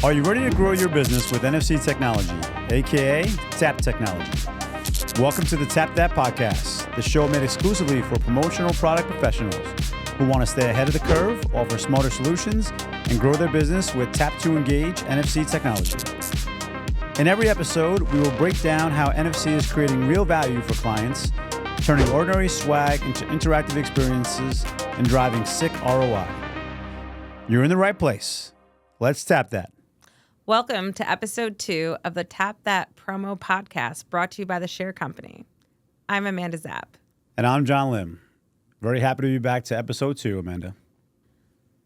Are you ready to grow your business with NFC technology, aka TAP technology? Welcome to the Tap That podcast, the show made exclusively for promotional product professionals who want to stay ahead of the curve, offer smarter solutions, and grow their business with Tap to Engage NFC technology. In every episode, we will break down how NFC is creating real value for clients, turning ordinary swag into interactive experiences, and driving sick ROI. You're in the right place. Let's tap that. Welcome to episode 2 of the Tap That promo podcast brought to you by the Share Company. I'm Amanda Zapp. And I'm John Lim. Very happy to be back to episode 2, Amanda.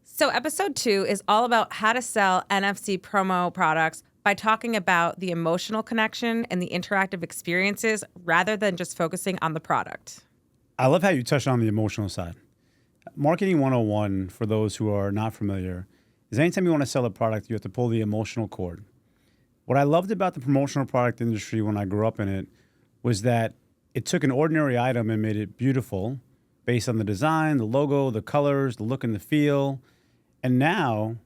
So episode 2 is all about how to sell NFC promo products by talking about the emotional connection and the interactive experiences rather than just focusing on the product. I love how you touched on the emotional side. Marketing 101, for those who are not familiar, is anytime you want to sell a product, you have to pull the emotional cord. What I loved about the promotional product industry when I grew up in it was that it took an ordinary item and made it beautiful based on the design, the logo, the colors, the look and the feel. And now,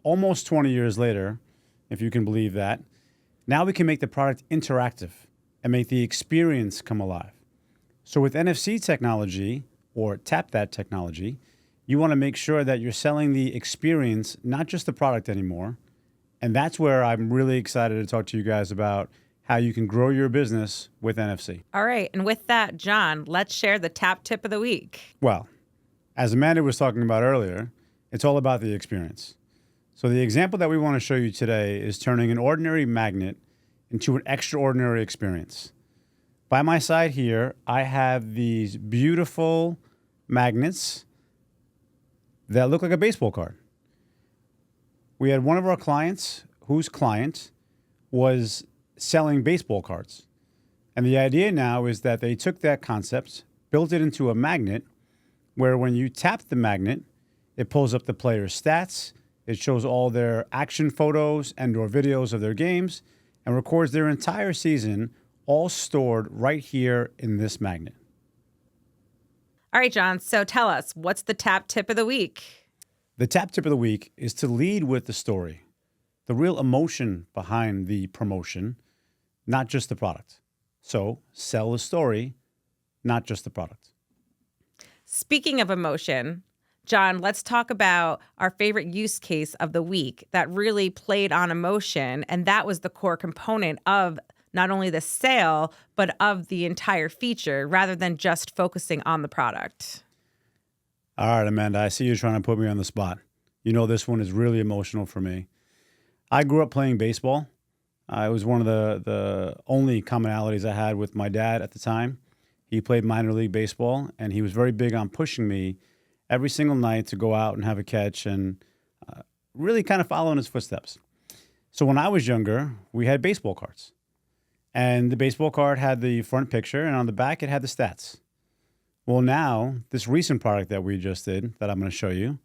almost 20 years later, if you can believe that, now we can make the product interactive and make the experience come alive. So with NFC technology, or Tap That technology, you want to make sure that you're selling the experience, not just the product anymore. And that's where I'm really excited to talk to you guys about how you can grow your business with NFC. All right. And with that, John, let's share the tap tip of the week. Well, as Amanda was talking about earlier, it's all about the experience. So the example that we want to show you today is turning an ordinary magnet into an extraordinary experience. By my side here, I have these beautiful magnets that look like a baseball card. We had one of our clients whose client was selling baseball cards. And the idea now is that they took that concept, built it into a magnet where when you tap the magnet, it pulls up the player's stats, it shows all their action photos and or videos of their games, and records their entire season, all stored right here in this magnet. All right, John. So tell us, what's the tap tip of the week? The tap tip of the week is to lead with the story, the real emotion behind the promotion, not just the product. So sell the story, not just the product. Speaking of emotion, John, let's talk about our favorite use case of the week that really played on emotion, and that was the core component of not only the sale, but of the entire feature, rather than just focusing on the product. All right, Amanda, I see you trying to put me on the spot. You know this one is really emotional for me. I grew up playing baseball. It was one of the only commonalities I had with my dad at the time. He played minor league baseball, and he was very big on pushing me every single night to go out and have a catch and really kind of follow in his footsteps. So when I was younger, we had baseball cards. And the baseball card had the front picture, and on the back, it had the stats. Well, now, this recent product that we just did, that I'm going to show you,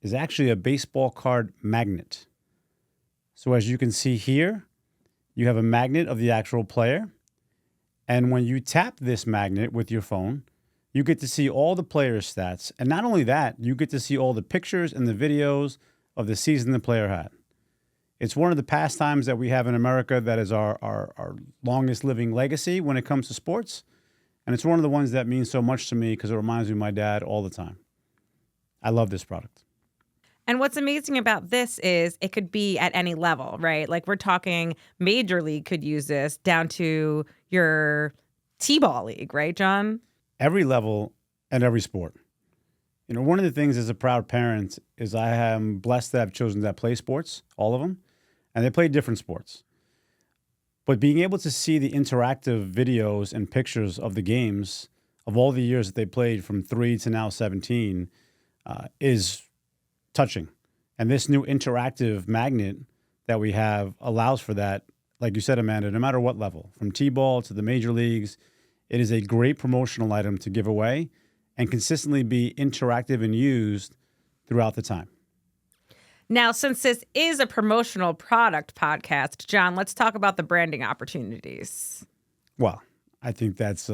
is actually a baseball card magnet. So as you can see here, you have a magnet of the actual player. And when you tap this magnet with your phone, you get to see all the player's stats. And not only that, you get to see all the pictures and the videos of the season the player had. It's one of the pastimes that we have in America that is our longest living legacy when it comes to sports. And it's one of the ones that means so much to me because it reminds me of my dad all the time. I love this product. And what's amazing about this is it could be at any level, right? Like we're talking Major League could use this down to your T-ball league, right, John? Every level and every sport. You know, one of the things as a proud parent is I am blessed to have children that play sports, all of them, and they play different sports. But being able to see the interactive videos and pictures of the games of all the years that they played from 3 to now 17 is touching. And this new interactive magnet that we have allows for that, like you said, Amanda, no matter what level, from T-ball to the major leagues, it is a great promotional item to give away and consistently be interactive and used throughout the time. Now, since this is a promotional product podcast, John, let's talk about the branding opportunities. Well, I think that's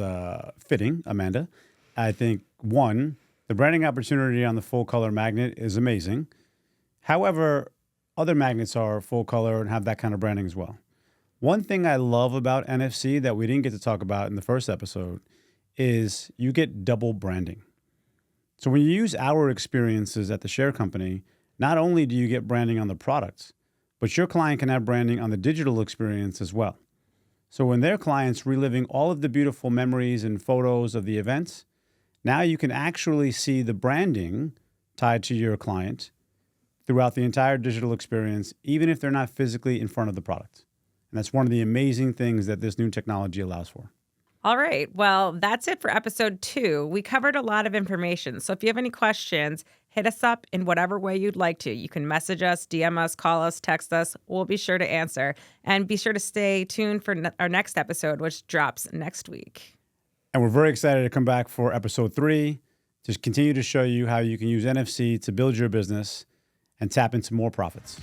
fitting, Amanda. I think, one, the branding opportunity on the full color magnet is amazing. However, other magnets are full color and have that kind of branding as well. One thing I love about NFC that we didn't get to talk about in the first episode is you get double branding. So when you use our experiences at the share company, not only do you get branding on the products, but your client can have branding on the digital experience as well. So when their client's reliving all of the beautiful memories and photos of the events, now you can actually see the branding tied to your client throughout the entire digital experience, even if they're not physically in front of the product. And that's one of the amazing things that this new technology allows for. All right. Well, that's it for episode 2. We covered a lot of information. So if you have any questions, hit us up in whatever way you'd like to. You can message us, DM us, call us, text us. We'll be sure to answer. And be sure to stay tuned for our next episode, which drops next week. And we're very excited to come back for episode 3 to continue to show you how you can use NFC to build your business and tap into more profits.